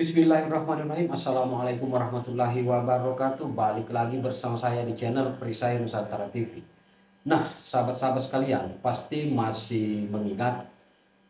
Bismillahirrahmanirrahim. Assalamualaikum warahmatullahi wabarakatuh. Balik lagi bersama saya di channel Perisai Nusantara TV. Nah, sahabat-sahabat sekalian, pasti masih mengingat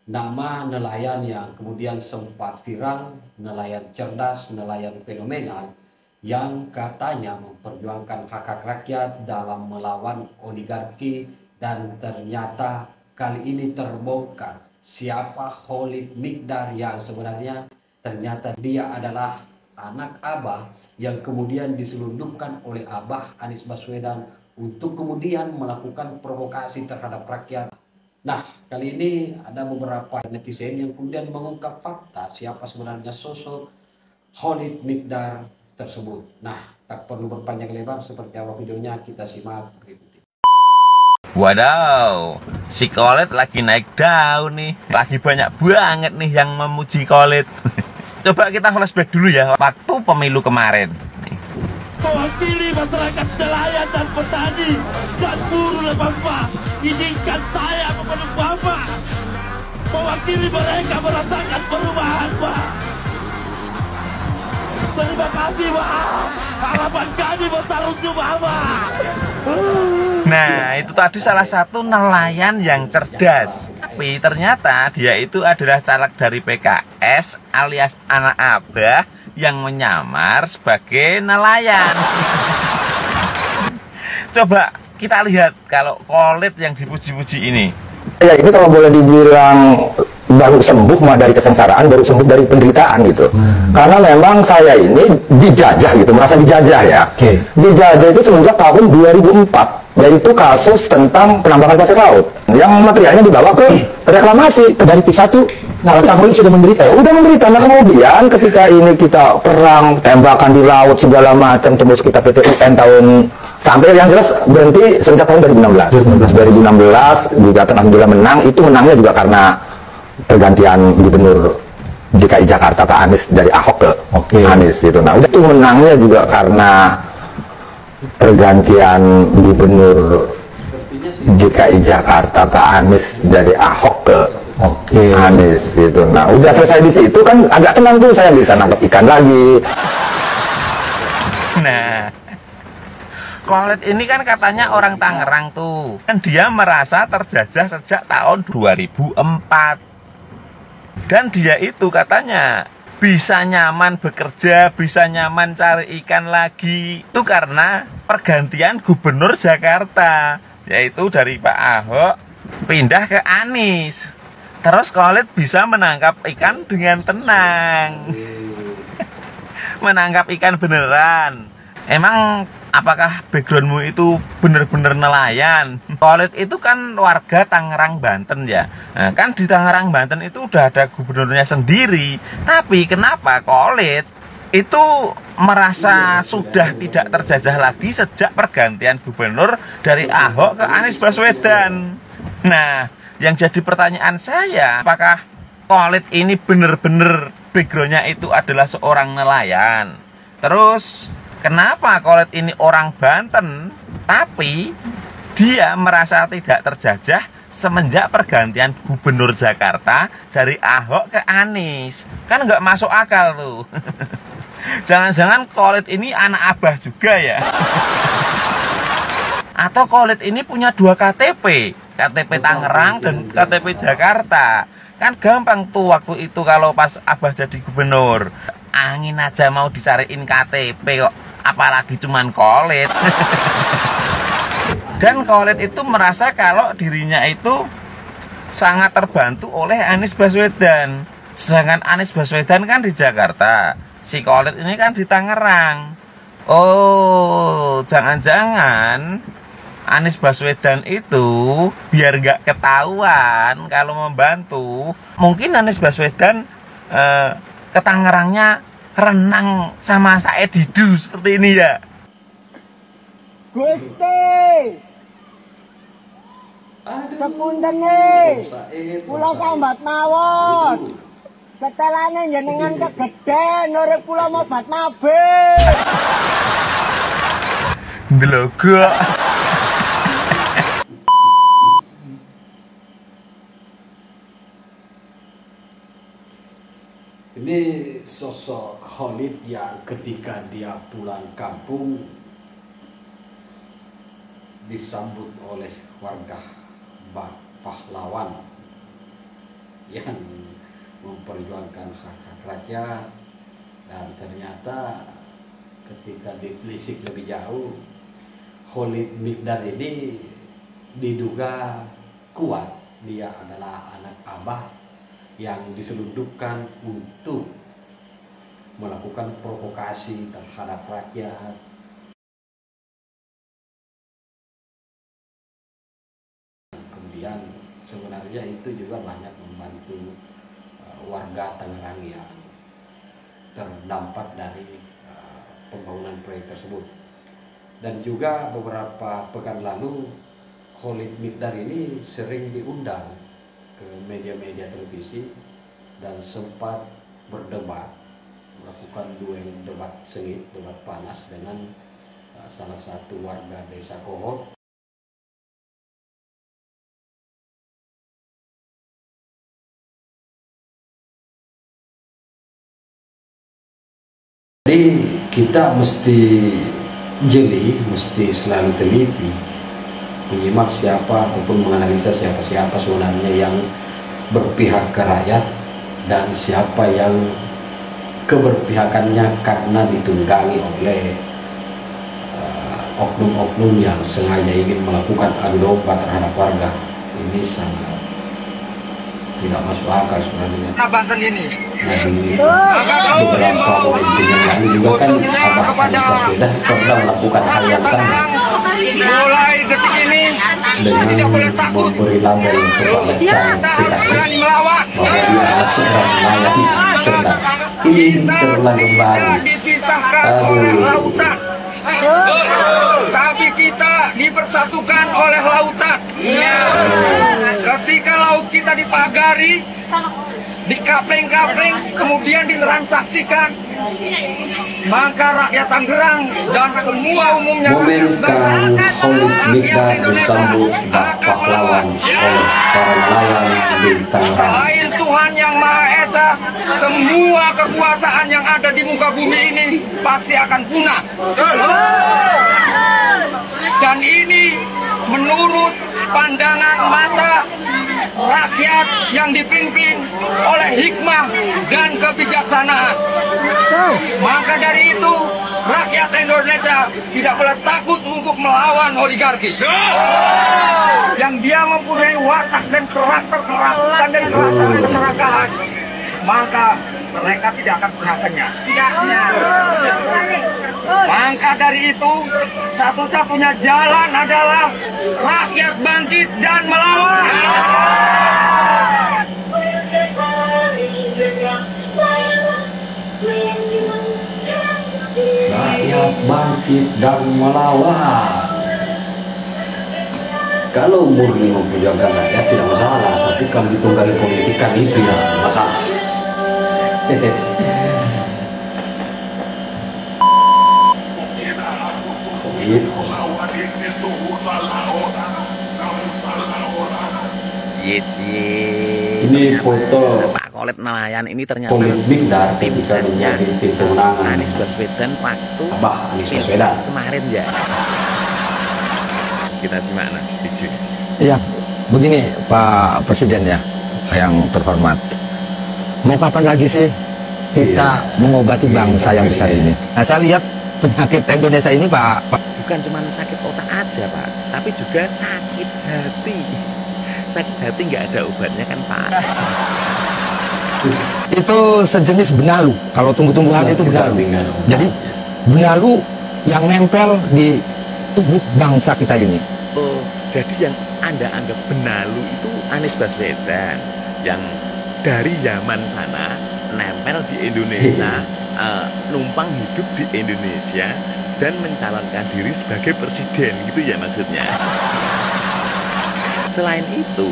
nama nelayan yang kemudian sempat viral, nelayan cerdas, nelayan fenomenal, yang katanya memperjuangkan hak-hak rakyat dalam melawan oligarki, dan ternyata kali ini terbongkar siapa Khalid Miqdar yang sebenarnya ternyata dia adalah anak Abah yang kemudian diselundupkan oleh Abah Anies Baswedan untuk kemudian melakukan provokasi terhadap rakyat. Nah, kali ini ada beberapa netizen yang kemudian mengungkap fakta siapa sebenarnya sosok Khalid Miqdar tersebut. Nah, tak perlu berpanjang lebar, seperti apa videonya kita simak berikut ini. Wadaw, si Khalid lagi naik daun nih. Lagi banyak banget nih yang memuji Khalid. Coba kita flashback dulu ya, waktu pemilu kemarin. Mewakili masyarakat nelayan dan petani dan buruh Bapak, izinkan saya memeluk Bapak. Mewakili mereka merasakan perubahan, Pak. Terima kasih, Pak. Harapan kami besar untuk Bapak. Nah, itu tadi salah satu nelayan yang cerdas. Tapi ternyata dia itu adalah caleg dari PKS alias anak Abah yang menyamar sebagai nelayan. Coba kita lihat kalau Khalid yang dipuji-puji ini. Ya ini kalau boleh dibilang baru sembuh mah dari kesengsaraan, baru sembuh dari penderitaan gitu. Karena memang saya ini dijajah gitu, merasa dijajah ya. Dijajah itu semenjak tahun 2004. Yaitu kasus tentang penambangan pasir laut yang materialnya dibawa ke reklamasi dari P1. Nah, Kapolri sudah menderita ya? Udah menderita. Nah, kemudian ketika ini kita perang, tembakan di laut segala macam, tembus kita PT UN tahun, sampai yang jelas berhenti sejak tahun 2016. 2016 juga alhamdulillah menang. Itu menangnya juga karena pergantian gubernur DKI Jakarta Pak Anies dari Ahok ke Anies gitu. Nah, udah itu menangnya juga karena pergantian gubernur DKI Jakarta Pak Anies dari Ahok ke Anies gitu. Nah, udah selesai di situ kan agak tenang tuh, saya bisa nangkep ikan lagi. Nah, Khalid ini kan katanya orang Tangerang tuh. Kan dia merasa terjajah sejak tahun 2004. Dan dia itu katanya bisa nyaman bekerja, bisa nyaman cari ikan lagi. Itu karena pergantian gubernur Jakarta, yaitu dari Pak Ahok pindah ke Anies. Terus Khalid bisa menangkap ikan dengan tenang. Menangkap ikan beneran. Emang apakah backgroundmu itu bener-bener nelayan? Khalid itu kan warga Tangerang, Banten ya. Nah, kan di Tangerang, Banten itu udah ada gubernurnya sendiri. Tapi kenapa Khalid itu merasa sudah tidak terjajah lagi sejak pergantian gubernur dari Ahok ke Anies Baswedan? Nah, yang jadi pertanyaan saya, apakah Khalid ini bener-bener backgroundnya itu adalah seorang nelayan? Terus kenapa Khalid ini orang Banten, tapi dia merasa tidak terjajah semenjak pergantian gubernur Jakarta dari Ahok ke Anies? Kan nggak masuk akal tuh. Jangan-jangan Khalid ini anak Abah juga ya? Atau Khalid ini punya dua KTP, KTP Tangerang dan KTP Jakarta? Kan gampang tuh waktu itu kalau pas Abah jadi gubernur. Angin aja mau dicariin KTP kok, apalagi cuman Khalid. Dan Khalid itu merasa kalau dirinya itu sangat terbantu oleh Anies Baswedan. Sedangkan Anies Baswedan kan di Jakarta, si Khalid ini kan di Tangerang. Oh, jangan-jangan Anies Baswedan itu biar nggak ketahuan kalau membantu, mungkin Anies Baswedan ke Tangerangnya renang sama saya Didu seperti ini ya. Gusti, sepunten nih, pulau sambat mawon. Setelahnya jenengan kegeden, urip pulau mau bat nabe. Ndelogo. Ini sosok Khalid yang ketika dia pulang kampung disambut oleh warga pahlawan yang memperjuangkan hak-hak rakyat, dan ternyata ketika ditelisik lebih jauh, Khalid Miqdar ini diduga kuat dia adalah anak abah yang diselundupkan untuk melakukan provokasi terhadap rakyat. Kemudian sebenarnya itu juga banyak membantu warga Tangerang yang terdampak dari pembangunan proyek tersebut. Dan juga beberapa pekan lalu Khalid Miqdar ini sering diundang ke media-media televisi dan sempat berdebat, melakukan duel debat sengit, debat panas dengan salah satu warga desa Kohot. Jadi kita mesti jeli, mesti selalu teliti menyimak siapa ataupun menganalisa siapa-siapa sebenarnya yang berpihak ke rakyat dan siapa yang keberpihakannya karena ditunggangi oleh oknum-oknum yang sengaja ingin melakukan adu domba terhadap warga. Ini sangat tidak masuk akal sebenarnya. Banten ini. Nah, di beberapa pemimpin yang lain juga kan Abah Anies Baswedan pernah melakukan hal yang sama Mulai detik ini dengan memberi label kepada caleg PKS bahwa dia adalah seorang nelayan cerdas. Ini terulang kembali. Aduh. Tapi kita dipersatukan oleh lautan. Ketika laut kita dipagari, dikapling-kapling, kemudian ditransaksikan, maka rakyat Tangerang dan semua umumnya Momenkan Khalid Miqdar disambut bak pahlawan oleh para nelayan di Tangerang. selain Tuhan yang Maha Esa, semua kekuasaan yang ada di muka bumi ini pasti akan punah. Dan ini menurut pandangan mata rakyat yang dipimpin oleh hikmah dan kebijaksanaan. Maka dari itu, rakyat Indonesia tidak boleh takut untuk melawan oligarki. Yang dia mempunyai watak dan karakter kerakusan dan karakter keserakahan, maka mereka tidak akan pernah kenyang. Maka dari itu, satu-satunya jalan adalah rakyat bangkit dan melawan. Rakyat bangkit dan melawan. Kalau murni memperjuangkan rakyat tidak masalah, tapi kalau ditunggangi politik kan itu yang masalah. Ini foto Pak Khalid nelayan ini ternyata Khalid Miqdar tim bisa sesnya menjadi tim pemenangan Anies Baswedan waktu Abah Anies Baswedan. kemarin ya. Kita simak nah video. Iya, begini Pak Presiden ya, yang terhormat. Mau kapan lagi sih kita mengobati bangsa yang besar ini? Nah, saya lihat penyakit Indonesia ini Pak, Bukan cuma sakit otak aja Pak, tapi juga sakit hati. Sakit hati nggak ada obatnya kan Pak. itu sejenis benalu. Kalau tumbuh-tumbuhan itu benalu. Jadi benalu yang nempel di tubuh bangsa kita ini. Oh, jadi yang Anda anggap benalu itu Anies Baswedan yang dari zaman sana nempel di Indonesia, numpang hidup di Indonesia dan mencalonkan diri sebagai presiden gitu ya maksudnya. Selain itu,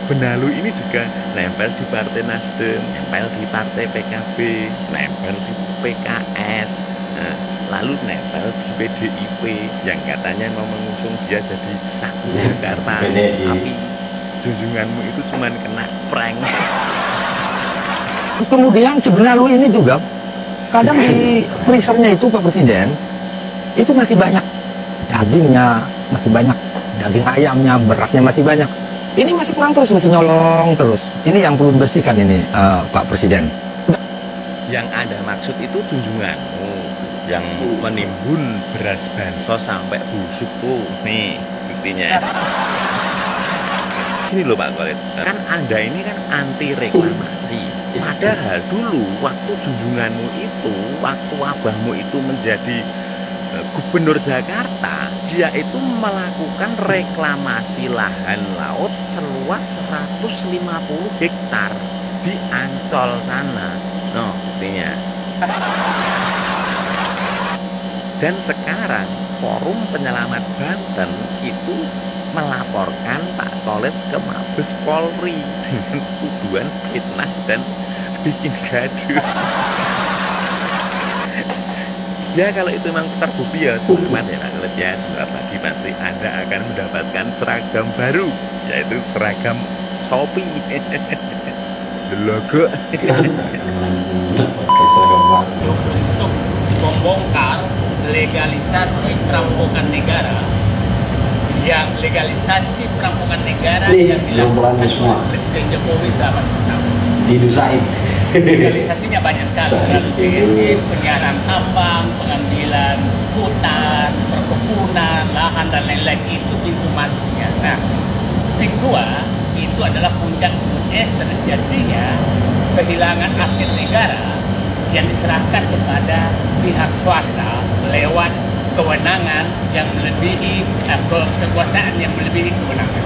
benalu ini juga nempel di Partai Nasdem, nempel di Partai PKB, nempel di PKS, lalu nempel di PDIP yang katanya mau mengusung dia jadi cagup Jakarta. Tapi junjunganmu itu cuma kena prank. Terus kemudian si benalu ini juga Kadang di freezernya itu Pak Presiden, itu masih banyak dagingnya, masih banyak daging ayamnya, berasnya masih banyak. Ini masih kurang terus, masih nyolong terus. Ini yang perlu dibersihkan ini Pak Presiden. Yang Anda maksud itu junjunganmu yang menimbun beras bansos sampai busuk tuh. Nih buktinya. Ini loh Pak Khalid, kan Anda ini kan anti reklamasi. Padahal dulu waktu junjunganmu itu, waktu abahmu itu menjadi Gubernur Jakarta, dia itu melakukan reklamasi lahan laut seluas 150 hektar di Ancol sana. No, buktinya. Dan sekarang Forum Penyelamat Banten itu melaporkan Pak Khalid ke Mabes Polri dengan tuduhan fitnah dan bikin gaduh. Ya kalau itu memang terbukti ya selamat ya Pak Khalid ya. Sebentar lagi nanti Anda akan mendapatkan seragam baru, yaitu seragam Shopee. Logo. Untuk membongkar legalisasi perampokan negara, yang legalisasi perampokan negara yang dilakukan Presiden Jokowi selama 2 tahun. Didusain. Legalisasinya banyak sekali, penyiaran tambang, pengambilan hutan, perkebunan, lahan dan lain-lain, itu pintu masuknya. Nah, kedua itu adalah puncak gunung es terjadinya kehilangan aset negara yang diserahkan kepada pihak swasta lewat kewenangan yang melebihi kekuasaan yang melebihi kewenangan.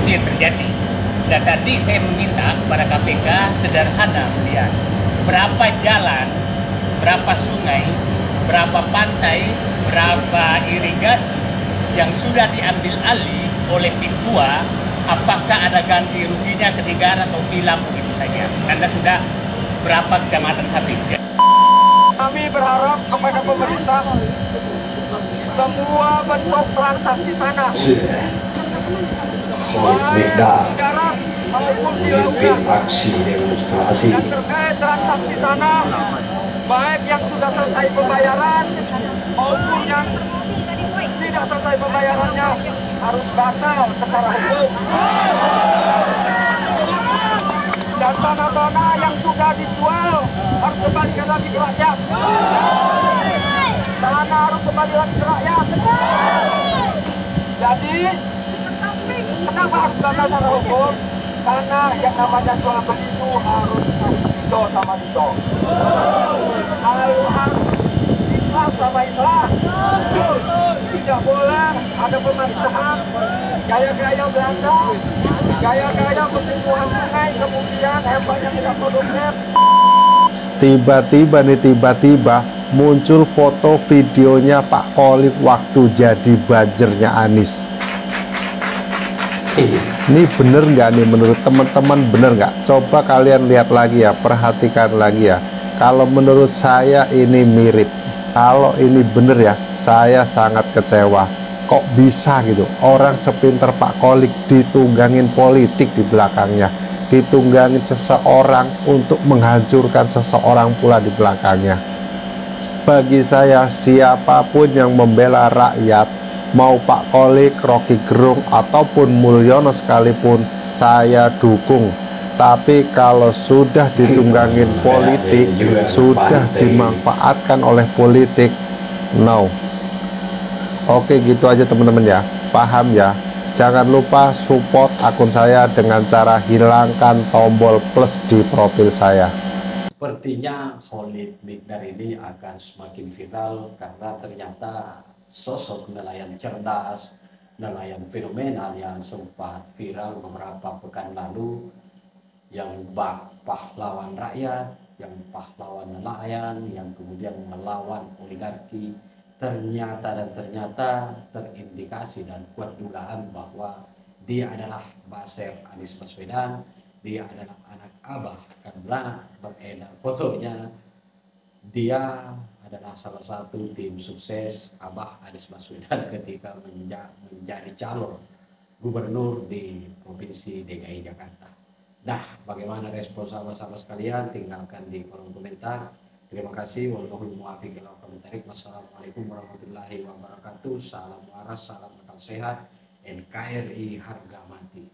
Itu yang terjadi. Dan tadi saya meminta kepada KPK sederhana melihat berapa jalan, berapa sungai, berapa pantai, berapa irigasi yang sudah diambil alih oleh Pikuwa, apakah ada ganti ruginya ke negara atau hilang begitu saja. Anda sudah berapa kecamatan habis ya? Kami berharap kepada pemerintah semua bentuk transaksi tanah baik darat maupun di lautan aksi demonstrasi yang terkait transaksi tanah baik yang sudah selesai pembayaran maupun yang tidak selesai pembayarannya harus batal secara hukum. Dan tanah-tanah yang sudah dijual harus kembalikan lagi ke rakyat. Tanah harus kembali lagi ke rakyat. Jadi, kenapa harus batal secara hukum? Karena yang namanya jual beli itu harus Indo sama Indo. Harus ikhlas sama ikhlas. Tidak boleh ada pemerintahan gaya-gaya Belanda, gaya-gaya pertumbuhan sungai, kemudian hebatnya tidak produktif. Tiba-tiba muncul foto videonya Pak Khalid waktu jadi buzzer-nya Anies. Ini bener nggak nih menurut teman-teman, bener nggak? Coba kalian lihat lagi ya, perhatikan lagi ya. Kalau menurut saya ini mirip. Kalau ini bener ya, saya sangat kecewa. Kok bisa gitu orang sepinter Pak Khalid ditunggangin politik di belakangnya, ditunggangin seseorang untuk menghancurkan seseorang pula di belakangnya. Bagi saya siapapun yang membela rakyat, mau Pak Khalid, Rocky Gerung ataupun Mulyono sekalipun, saya dukung. Tapi kalau sudah ditunggangin politik, sudah dimanfaatkan oleh politik, no. Oke, gitu aja teman-teman ya, paham ya. Jangan lupa support akun saya dengan cara hilangkan tombol plus di profil saya. Sepertinya Khalid Mihdhar ini akan semakin viral karena ternyata sosok nelayan cerdas, nelayan fenomenal yang sempat viral beberapa pekan lalu, yang pahlawan rakyat, yang pahlawan nelayan, yang kemudian melawan oligarki, ternyata terindikasi dan kuat dugaan bahwa dia adalah Basir Anies Baswedan, dia adalah anak Abah, karena beredar fotonya dia adalah salah satu tim sukses Abah Anies Baswedan ketika menjadi calon gubernur di Provinsi DKI Jakarta. Nah, bagaimana respon sahabat-sahabat sekalian? Tinggalkan di kolom komentar. Terima kasih. Wallahul muwaffiq ila aqwamit thoriq. Wassalamualaikum warahmatullahi wabarakatuh. Salam waras, salam akal sehat, NKRI harga mati.